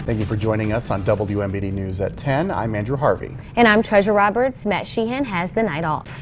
Thank you for joining us on WMBD News at 10. I'm Andrew Harvey. And I'm Treasure Roberts. Matt Sheehan has the night off.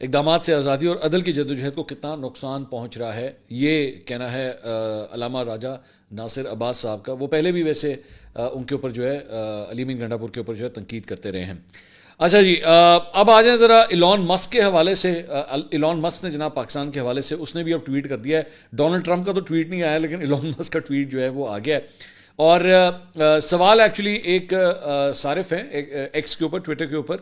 اقدامات سے آزادی اور عدل کی جدوجہد کو کتنا نقصان پہنچ رہا ہے، یہ کہنا ہے علامہ راجہ ناصر عباس صاحب کا. وہ پہلے بھی ویسے ان کے اوپر جو ہے علی مین گنڈا پور کے اوپر جو ہے تنقید کرتے رہے ہیں. اچھا جی، اب آ جائیں ذرا ایلون مسک کے حوالے سے. ایلون مسک نے جناب پاکستان کے حوالے سے اس نے بھی اب ٹویٹ کر دیا ہے. ڈونلڈ ٹرمپ کا تو ٹویٹ نہیں آیا، لیکن ایلون مسک کا ٹویٹ جو ہے وہ آ گیا ہے. اور سوال ایکچولی ایک صارف ہیں ایکس کے اوپر، ٹویٹر کے اوپر،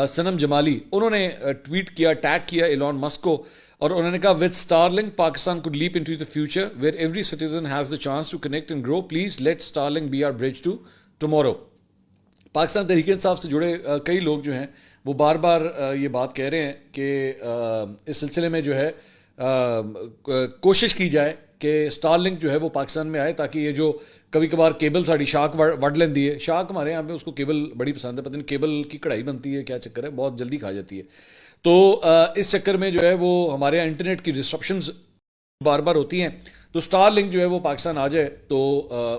سنم جمالی، انہوں نے ٹویٹ کیا، ٹیگ کیا ایلون مسک کو، اور انہوں نے کہا with Starlink Pakistan could leap into the future where every citizen has the chance to connect and grow. Please let Starlink be our bridge to tomorrow. Pakistan Tehreek Insaf سے جڑے کئی لوگ جو ہیں وہ بار بار یہ بات کہہ رہے ہیں کہ اس سلسلے میں جو ہے کوشش کی جائے کہ اسٹار لنک جو ہے وہ پاکستان میں آئے، تاکہ یہ جو کبھی کبھار کیبل ساڑی شاک وڈ لیندی ہے، شاک ہمارے یہاں پہ اس کو کیبل بڑی پسند ہے، پتہ نہیں کیبل کی کڑھائی بنتی ہے کیا چکر ہے، بہت جلدی کھا جاتی ہے. تو اس چکر میں جو ہے وہ ہمارے یہاں انٹرنیٹ کی ڈسٹرپشنز بار بار ہوتی ہیں. تو اسٹار لنک جو ہے وہ پاکستان آ جائے تو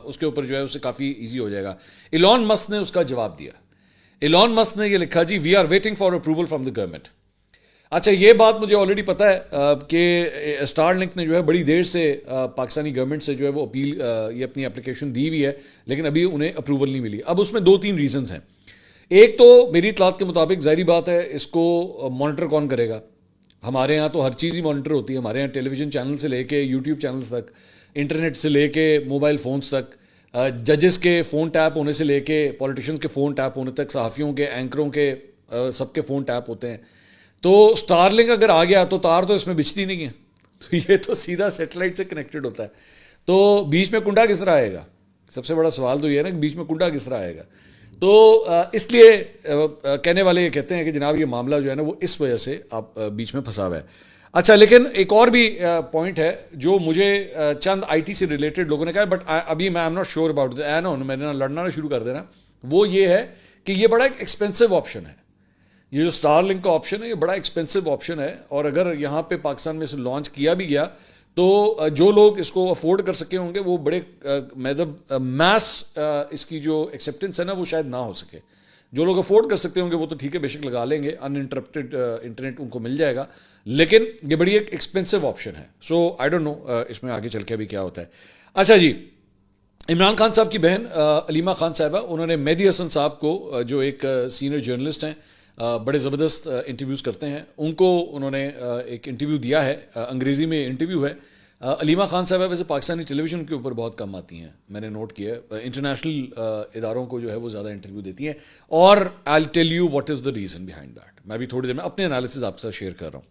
اس کے اوپر جو ہے اسے کافی ایزی ہو جائے گا. ایلون مسک نے اس کا جواب دیا. ایلون مسک نے یہ لکھا جی we are waiting for approval from the government. اچھا، یہ بات مجھے آلریڈی پتہ ہے کہ اسٹار لنک نے جو ہے بڑی دیر سے پاکستانی گورنمنٹ سے جو ہے وہ اپیل یہ اپنی اپلیکیشن دی ہوئی ہے، لیکن ابھی انہیں اپروول نہیں ملی. اب اس میں 2-3 ریزنز ہیں. ایک تو میری اطلاعات کے مطابق ظاہری بات ہے اس کو مانیٹر کون کرے گا. ہمارے یہاں تو ہر چیز ہی مانیٹر ہوتی ہے، ہمارے یہاں ٹیلی ویژن چینل سے لے کے یوٹیوب چینلز تک، انٹرنیٹ سے لے کے موبائل فونز تک، ججز کے فون ٹیپ ہونے سے لے کے پولیٹیشینز کے فون ٹیپ ہونے تک، صحافیوں کے، اینکروں کے، سب کے فون ٹیپ ہوتے ہیں. تو اسٹار لنک اگر آ گیا تو تار تو اس میں بچتی نہیں ہے، تو یہ تو سیدھا سیٹلائٹ سے کنیکٹڈ ہوتا ہے. تو بیچ میں کنڈا کس طرح آئے گا؟ سب سے بڑا سوال تو یہ ہے نا کہ بیچ میں کنڈا کس طرح آئے گا. تو اس لیے کہنے والے یہ کہتے ہیں کہ جناب یہ معاملہ جو ہے نا وہ اس وجہ سے آپ بیچ میں پھنسا ہوا ہے. اچھا، لیکن ایک اور بھی پوائنٹ ہے جو مجھے چند آئی ٹی سے ریلیٹڈ لوگوں نے کہا، بٹ ابھی میں ایم ناٹ شیور اباؤٹ میں نے لڑنا نہ شروع کر دینا. وہ یہ ہے کہ یہ بڑا ایک ایکسپینسو آپشن ہے. یہ جو اسٹار لنک کا آپشن ہے یہ بڑا ایکسپینسو آپشن ہے، اور اگر یہاں پہ پاکستان میں سے لانچ کیا بھی گیا تو جو لوگ اس کو افورڈ کر سکے ہوں گے وہ بڑے مطلب میس اس کی جو ایکسیپٹنس ہے نا وہ شاید نہ ہو سکے. جو لوگ افورڈ کر سکتے ہوں گے وہ تو ٹھیک ہے، بے شک لگا لیں گے، ان انٹرپٹیڈ انٹرنیٹ ان کو مل جائے گا، لیکن یہ بڑی ایک ایکسپینسو آپشن ہے. سو آئی ڈونٹ نو اس میں آگے چل کے بھی کیا ہوتا ہے. اچھا جی، عمران خان صاحب کی بہن علیمہ خان صاحبہ، انہوں نے مہدی حسن صاحب کو جو ایک سینئر جرنلسٹ ہیں، بڑے زبردست انٹرویوز کرتے ہیں، ان کو انہوں نے ایک انٹرویو دیا ہے، انگریزی میں انٹرویو ہے. علیمہ خان صاحبہ ویسے پاکستانی ٹیلی ویژن کے اوپر بہت کم آتی ہیں، میں نے نوٹ کیا ہے، انٹرنیشنل اداروں کو جو ہے وہ زیادہ انٹرویو دیتی ہیں. اور I tell you what is the reason behind that. میں بھی تھوڑی دیر میں اپنے انالیسز آپ کے ساتھ شیئر کر رہا ہوں.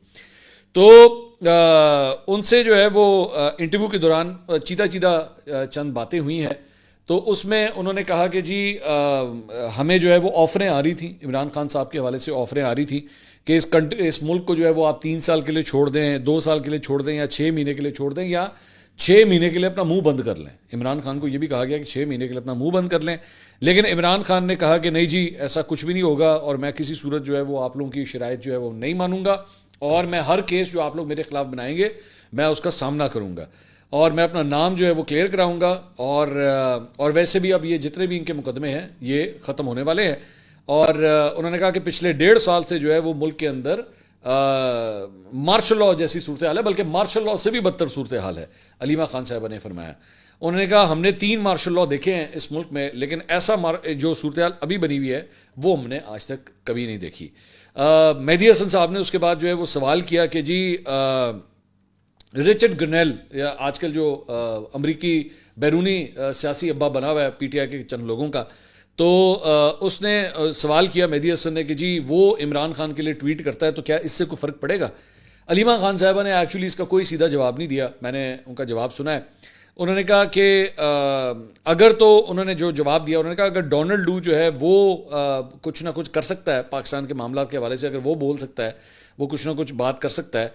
تو ان سے جو ہے وہ انٹرویو کے دوران چیدہ چند باتیں ہوئی ہیں. تو اس میں انہوں نے کہا کہ جی ہمیں جو ہے وہ آفریں آ رہی تھیں، عمران خان صاحب کے حوالے سے آفریں آ رہی تھیں کہ اس ملک کو جو ہے وہ آپ 3 سال کے لیے چھوڑ دیں، 2 سال کے لیے چھوڑ دیں، یا 6 مہینے کے لیے چھوڑ دیں، یا 6 مہینے کے لیے اپنا منہ بند کر لیں. عمران خان کو یہ بھی کہا گیا کہ 6 مہینے کے لیے اپنا منہ بند کر لیں، لیکن عمران خان نے کہا کہ نہیں جی ایسا کچھ بھی نہیں ہوگا، اور میں کسی صورت جو ہے وہ آپ لوگوں کی شرائط جو ہے وہ نہیں مانوں گا، اور میں ہر کیس جو آپ لوگ میرے خلاف بنائیں گے میں اس کا سامنا کروں گا، اور میں اپنا نام جو ہے وہ کلیئر کراؤں گا. اور ویسے بھی اب یہ جتنے بھی ان کے مقدمے ہیں یہ ختم ہونے والے ہیں. اور انہوں نے کہا کہ پچھلے 1.5 سال سے جو ہے وہ ملک کے اندر مارشل لاء جیسی صورتحال ہے، بلکہ مارشل لاء سے بھی بدتر صورتحال ہے. علیمہ خان صاحبہ نے فرمایا، انہوں نے کہا ہم نے 3 مارشل لاء دیکھے ہیں اس ملک میں، لیکن ایسا جو صورتحال ابھی بنی ہوئی ہے وہ ہم نے آج تک کبھی نہیں دیکھی. مہدی حسن صاحب نے اس کے بعد جو ہے وہ سوال کیا کہ جی رچرڈ گرنیل، آج کل جو امریکی بیرونی سیاسی ابا بنا ہوا ہے پی ٹی آئی کے چند لوگوں کا، تو اس نے سوال کیا مہدی حسن نے کہ جی وہ عمران خان کے لیے ٹویٹ کرتا ہے تو کیا اس سے کوئی فرق پڑے گا. علیمہ خان صاحبہ نے ایکچولی اس کا کوئی سیدھا جواب نہیں دیا، میں نے ان کا جواب سنا ہے. انہوں نے کہا کہ اگر تو انہوں نے جو جواب دیا، انہوں نے کہا اگر ڈونلڈ ڈو جو ہے وہ کچھ نہ کچھ کر سکتا ہے پاکستان کے معاملات کے حوالے سے، اگر وہ بول سکتا ہے، وہ کچھ نہ کچھ بات کر سکتا ہے،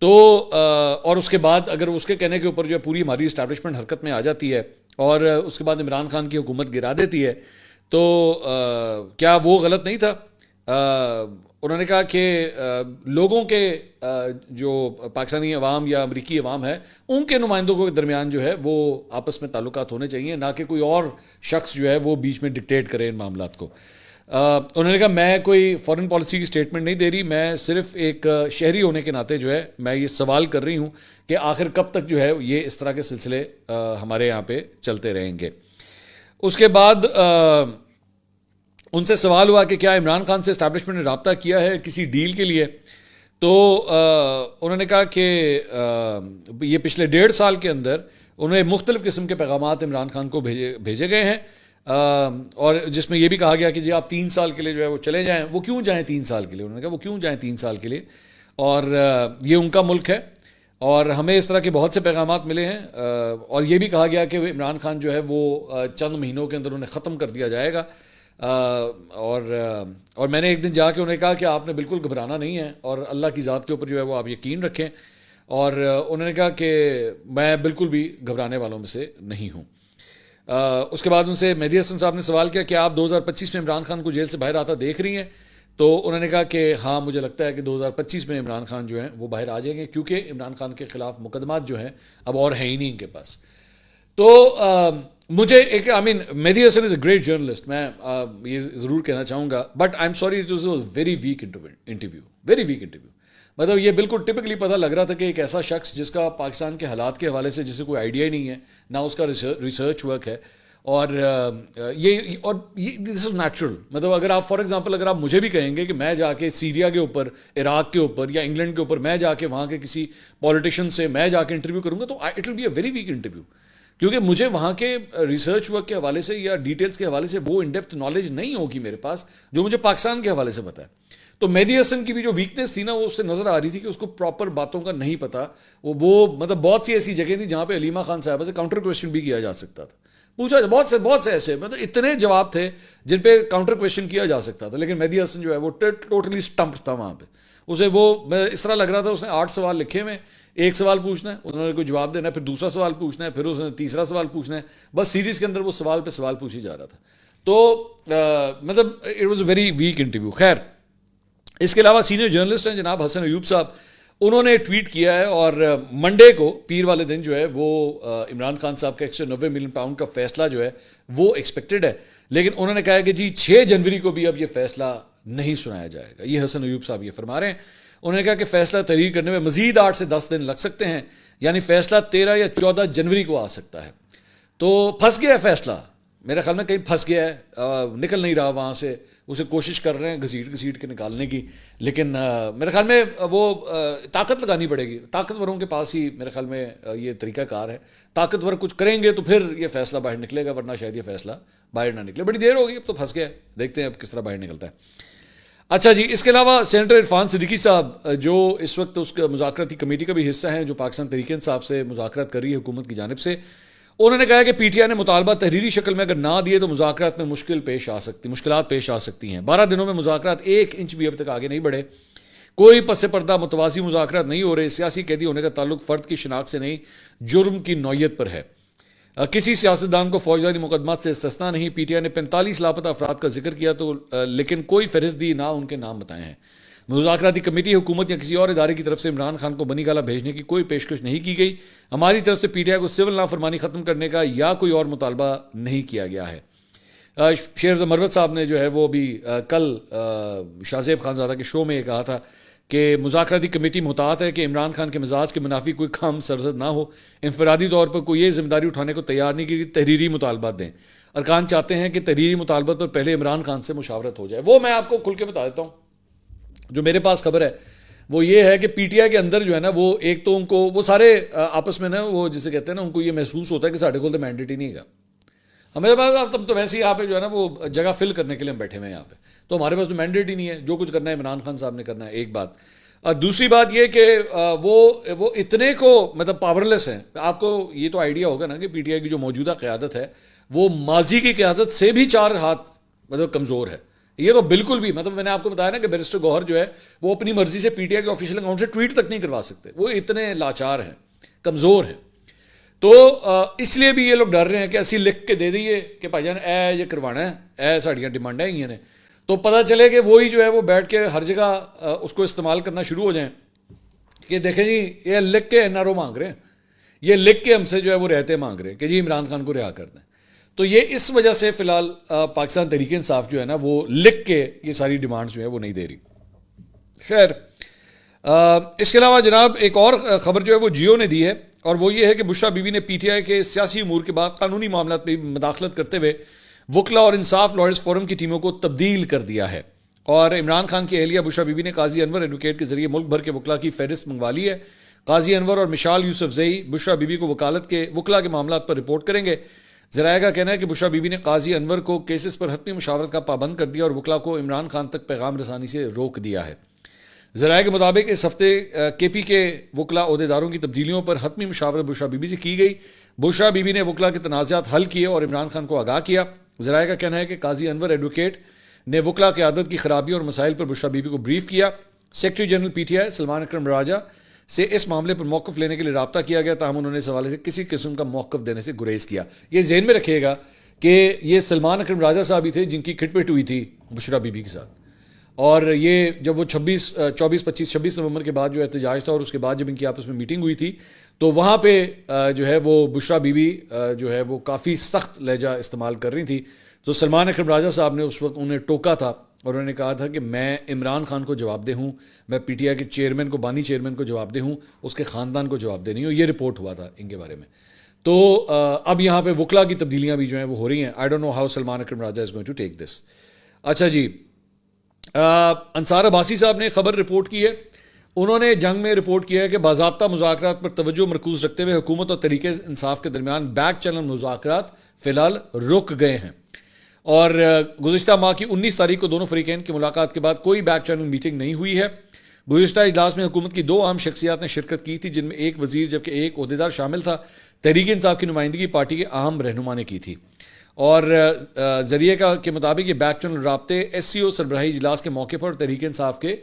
تو اور اس کے بعد اگر اس کے کہنے کے اوپر جو ہے پوری ہماری اسٹیبلشمنٹ حرکت میں آ جاتی ہے اور اس کے بعد عمران خان کی حکومت گرا دیتی ہے، تو کیا وہ غلط نہیں تھا؟ انہوں نے کہا کہ لوگوں کے جو پاکستانی عوام یا امریکی عوام ہے ان کے نمائندوں کے درمیان جو ہے وہ آپس میں تعلقات ہونے چاہیے، نہ کہ کوئی اور شخص جو ہے وہ بیچ میں ڈکٹیٹ کرے ان معاملات کو. انہوں نے کہا میں کوئی فارن پالیسی کی سٹیٹمنٹ نہیں دے رہی, میں صرف ایک شہری ہونے کے ناطے جو ہے میں یہ سوال کر رہی ہوں کہ آخر کب تک جو ہے یہ اس طرح کے سلسلے ہمارے یہاں پہ چلتے رہیں گے. اس کے بعد ان سے سوال ہوا کہ کیا عمران خان سے اسٹیبلشمنٹ نے رابطہ کیا ہے کسی ڈیل کے لیے, تو انہوں نے کہا کہ یہ پچھلے 1.5 سال کے اندر انہیں مختلف قسم کے پیغامات عمران خان کو بھیجے گئے ہیں, اور جس میں یہ بھی کہا گیا کہ جی آپ 3 سال کے لیے جو ہے وہ چلے جائیں. وہ کیوں جائیں 3 سال کے لیے؟ انہوں نے کہا وہ کیوں جائیں 3 سال کے لیے, اور یہ ان کا ملک ہے اور ہمیں اس طرح کے بہت سے پیغامات ملے ہیں, اور یہ بھی کہا گیا کہ عمران خان جو ہے وہ چند مہینوں کے اندر انہیں ختم کر دیا جائے گا. اور میں نے ایک دن جا کے انہیں کہا کہ آپ نے بالکل گھبرانا نہیں ہے اور اللہ کی ذات کے اوپر جو ہے وہ آپ یقین رکھیں, اور انہوں نے کہا کہ میں بالکل بھی گھبرانے والوں میں سے نہیں ہوں. اس کے بعد ان سے مہدی حسن صاحب نے سوال کیا کہ آپ 2025 میں عمران خان کو جیل سے باہر آتا دیکھ رہی ہیں, تو انہوں نے کہا کہ ہاں مجھے لگتا ہے کہ 2025 میں عمران خان جو ہیں وہ باہر آ جائیں گے, کیونکہ عمران خان کے خلاف مقدمات جو ہیں اب اور ہیں ہی نہیں ان کے پاس. تو مجھے ایک مہدی حسن از اے گریٹ جرنلسٹ, میں یہ ضرور کہنا چاہوں گا, but I am sorry it was a very weak interview, very weak interview. مطلب یہ بالکل ٹپکلی پتہ لگ رہا تھا کہ ایک ایسا شخص جس کا پاکستان کے حالات کے حوالے سے جسے کوئی آئیڈیا ہی نہیں ہے, نہ اس کا ریسرچ ورک ہے, اور یہ دس از نیچرل. مطلب اگر آپ فار ایگزامپل اگر آپ مجھے بھی کہیں گے کہ میں جا کے سیریا کے اوپر, عراق کے اوپر یا انگلینڈ کے اوپر میں جا کے وہاں کے کسی پولیٹیشین سے میں جا کے انٹرویو کروں گا, تو it will be a very weak interview, کیونکہ مجھے وہاں کے ریسرچ ورک کے حوالے سے یا ڈیٹیلز کے حوالے سے وہ ان ڈیپتھ نالج نہیں ہوگی میرے پاس جو مجھے پاکستان کے حوالے سے پتہ ہے. تو مہدی حسن کی بھی جو ویکنیس تھی نا, وہ اس سے نظر آ رہی تھی کہ اس کو پراپر باتوں کا نہیں پتا. وہ مطلب بہت سی ایسی جگہ تھی جہاں پہ علیمہ خان صاحبہ سے کاؤنٹر کویشچن بھی کیا جا سکتا تھا, پوچھا بہت سے ایسے مطلب اتنے جواب تھے جن پہ کاؤنٹر کویشچن کیا جا سکتا تھا, لیکن مہدی حسن جو ہے وہ ٹوٹلی اسٹمپ تھا وہاں پہ. اسے وہ اس طرح لگ رہا تھا اس نے 8 سوال لکھے ہوئے, ایک سوال پوچھنا ہے, انہوں نے کوئی جواب دینا ہے, پھر دوسرا سوال پوچھنا ہے, پھر اس نے تیسرا سوال پوچھنا ہے, بس سیریز کے اندر وہ سوال پہ سوال پوچھی جا رہا تھا. تو مطلب it was a very weak interview. خیر, اس کے علاوہ سینئر جرنلسٹ ہیں جناب حسن ایوب صاحب, انہوں نے ٹویٹ کیا ہے, اور منڈے کو پیر والے دن جو ہے وہ عمران خان صاحب کا 190 ملین پاؤنڈ کا فیصلہ جو ہے وہ ایکسپیکٹڈ ہے, لیکن انہوں نے کہا کہ جی 6 جنوری کو بھی اب یہ فیصلہ نہیں سنایا جائے گا. یہ حسن ایوب صاحب یہ فرما رہے ہیں. انہوں نے کہا کہ فیصلہ تحریر کرنے میں مزید 8 سے 10 دن لگ سکتے ہیں, یعنی فیصلہ 13 یا 14 جنوری کو آ سکتا ہے. تو پھنس گیا ہے فیصلہ, میرے خیال میں کہیں پھنس گیا ہے, نکل نہیں رہا وہاں سے, اسے کوشش کر رہے ہیں گھسیٹ کے نکالنے کی, لیکن میرے خیال میں وہ طاقت لگانی پڑے گی. طاقتوروں کے پاس ہی میرے خیال میں یہ طریقہ کار ہے, طاقتور کچھ کریں گے تو پھر یہ فیصلہ باہر نکلے گا, ورنہ شاید یہ فیصلہ باہر نہ نکلے. بڑی دیر ہوگی, اب تو پھنس گیا ہے, دیکھتے ہیں اب کس طرح باہر نکلتا ہے. اچھا جی, اس کے علاوہ سینیٹر عرفان صدیقی صاحب جو اس وقت اس کا مذاکراتی کمیٹی کا بھی حصہ ہیں جو پاکستان تحریک انصاف سے مذاکرات کر رہی ہے حکومت کی جانب سے, انہوں نے کہا کہ پی ٹی آئی نے مطالبہ تحریری شکل میں اگر نہ دیے تو مذاکرات میں مشکلات پیش آ سکتی ہیں. 12 دنوں میں مذاکرات 1 انچ بھی اب تک آگے نہیں بڑھے, کوئی پس پردہ متوازی مذاکرات نہیں ہو رہے. سیاسی قیدی ہونے کا تعلق فرد کی شناخت سے نہیں, جرم کی نوعیت پر ہے. کسی سیاستدان کو فوجداری مقدمات سے استثنا نہیں. پی ٹی آئی نے 45 لاپتہ افراد کا ذکر کیا تو لیکن کوئی فہرست نہ ان کے نام بتائے ہیں. مذاکراتی کمیٹی حکومت یا کسی اور ادارے کی طرف سے عمران خان کو بنی گالہ بھیجنے کی کوئی پیشکش نہیں کی گئی. ہماری طرف سے پی ٹی آئی کو سول نافرمانی ختم کرنے کا یا کوئی اور مطالبہ نہیں کیا گیا ہے. شیرز مروت صاحب نے جو ہے وہ بھی کل شاہ زیب خانزادہ کے شو میں یہ کہا تھا کہ مذاکراتی کمیٹی محتاط ہے کہ عمران خان کے مزاج کے منافی کوئی کام سرزد نہ ہو. انفرادی طور پر کوئی یہ ذمہ داری اٹھانے کو تیار نہیں کہ تحریری مطالبات دیں. ارکان چاہتے ہیں کہ تحریری مطالبات پر پہلے عمران خان سے مشاورت ہو جائے. وہ میں آپ کو کھل کے بتا دیتا ہوں, جو میرے پاس خبر ہے وہ یہ ہے کہ پی ٹی آئی کے اندر جو ہے نا وہ ایک تو ان کو وہ سارے آپس میں نا وہ جسے کہتے ہیں نا ان کو یہ محسوس ہوتا ہے کہ ساڑھے کو تو مینڈیٹ ہی نہیں گا. ہمارے پاس تب تو ویسے ہی یہاں پہ جو ہے نا وہ جگہ فل کرنے کے لیے ہم بیٹھے ہوئے ہیں یہاں پہ, تو ہمارے پاس تو مینڈیٹ ہی نہیں ہے, جو کچھ کرنا ہے عمران خان صاحب نے کرنا ہے. ایک بات. دوسری بات یہ کہ وہ اتنے کو مطلب پاور لیس ہیں. آپ کو یہ تو آئیڈیا ہوگا نا کہ پی ٹی آئی کی جو موجودہ قیادت ہے وہ ماضی کی قیادت سے بھی 4 ہاتھ مطلب کمزور ہے. یہ تو بالکل بھی مطلب میں نے آپ کو بتایا نا کہ بیرسٹر گوہر جو ہے وہ اپنی مرضی سے پی ٹی آئی کے آفیشیل اکاؤنٹ سے ٹویٹ تک نہیں کروا سکتے, وہ اتنے لاچار ہیں, کمزور ہیں. تو اس لیے بھی یہ لوگ ڈر رہے ہیں کہ اسی لکھ کے دے دئیے کہ بھائی جان اے یہ کروانا ہے, اے ساڑیاں ڈیمانڈیں ہی ہیں, تو پتہ چلے کہ وہی جو ہے وہ بیٹھ کے ہر جگہ اس کو استعمال کرنا شروع ہو جائیں کہ دیکھیں جی یہ لکھ کے این آر او مانگ رہے ہیں, یہ لکھ کے ہم سے جو ہے وہ رہتے مانگ رہے ہیں کہ جی عمران خان کو رہا کر دیں. تو یہ اس وجہ سے فی الحال پاکستان تحریک انصاف جو ہے نا وہ لکھ کے یہ ساری ڈیمانڈز جو ہے وہ نہیں دے رہی. خیر اس کے علاوہ جناب ایک اور خبر جو ہے وہ جیو نے دی ہے, اور وہ یہ ہے کہ بشرا بی بی نے پی ٹی آئی کے سیاسی امور کے بعد قانونی معاملات میں مداخلت کرتے ہوئے وکلا اور انصاف لائرز فورم کی ٹیموں کو تبدیل کر دیا ہے. اور عمران خان کی اہلیہ بشرا بی بی نے قاضی انور ایڈوکیٹ کے ذریعے ملک بھر کے وکلا کی فہرست منگوا لی ہے. قاضی انور اور مشال یوسف زئی بشرا بی بی کو وکلا کے معاملات پر رپورٹ کریں گے. ذرائع کا کہنا ہے کہ بشرا بی بی نے قاضی انور کو کیسز پر حتمی مشاورت کا پابند کر دیا اور وکلا کو عمران خان تک پیغام رسانی سے روک دیا ہے. ذرائع کے مطابق اس ہفتے کے پی کے وکلا عہدیداروں کی تبدیلیوں پر حتمی مشاورت بشرا بی بی سے کی گئی. بشرا بی بی نے وکلا کے تنازعات حل کیے اور عمران خان کو آگاہ کیا. ذرائع کا کہنا ہے کہ قاضی انور ایڈوکیٹ نے وکلا قیادت کی خرابیوں اور مسائل پر بشرا بی بی کو بریف کیا. Secretary general P T I Salman Akram Raja سے اس معاملے پر موقف لینے کے لیے رابطہ کیا گیا, تاہم انہوں نے اس حوالے سے کسی قسم کا موقف دینے سے گریز کیا. یہ ذہن میں رکھیے گا کہ یہ سلمان اکرم راجہ صاحب ہی تھے جن کی کھٹ پٹ ہوئی تھی بشرا بی بی کے ساتھ, اور یہ جب وہ 26 نومبر کے بعد جو احتجاج تھا اور اس کے بعد جب ان کی آپس میں میٹنگ ہوئی تھی تو وہاں پہ جو ہے وہ بشرا بی بی جو ہے وہ کافی سخت لہجہ استعمال کر رہی تھی. تو سلمان اکرم راجہ صاحب نے اس وقت انہیں ٹوکا تھا اور انہوں نے کہا تھا کہ میں عمران خان کو جواب دہ ہوں, میں پی ٹی آئی کے چیئرمین کو بانی چیئرمین کو جواب دہ ہوں, اس کے خاندان کو جواب دہ نہیں ہوں. یہ رپورٹ ہوا تھا ان کے بارے میں. تو اب یہاں پہ وکلا کی تبدیلیاں بھی جو ہیں وہ ہو رہی ہیں. I don't know how Salman Akram Raja is going to take this. اچھا جی, انصار عباسی صاحب نے خبر رپورٹ کی ہے. انہوں نے جنگ میں رپورٹ کیا ہے کہ باضابطہ مذاکرات پر توجہ مرکوز رکھتے ہوئے حکومت اور تحریک انصاف کے درمیان بیک چینل مذاکرات فی الحال رک گئے ہیں, اور گزشتہ ماہ کی 19 تاریخ کو دونوں فریقین کی ملاقات کے بعد کوئی بیک چینل میٹنگ نہیں ہوئی ہے. گزشتہ اجلاس میں حکومت کی 2 اہم شخصیات نے شرکت کی تھی, جن میں ایک وزیر جبکہ ایک عہدیدار شامل تھا. تحریک انصاف کی نمائندگی پارٹی کے اہم رہنما نے کی تھی, اور ذریعے کے مطابق یہ بیک چینل رابطے ایس سی او سربراہی اجلاس کے موقع پر تحریک انصاف کے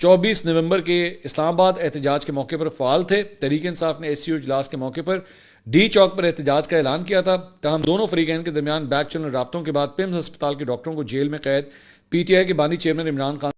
24 نومبر کے اسلام آباد احتجاج کے موقع پر فعال تھے. تحریک انصاف نے ایس سی او اجلاس کے موقع پر ڈی چوک پر احتجاج کا اعلان کیا تھا, تاہم دونوں فریقین کے درمیان بیک چینل رابطوں کے بعد پیمز ہسپتال کے ڈاکٹروں کو جیل میں قید پی ٹی آئی کے بانی چیئرمین عمران خان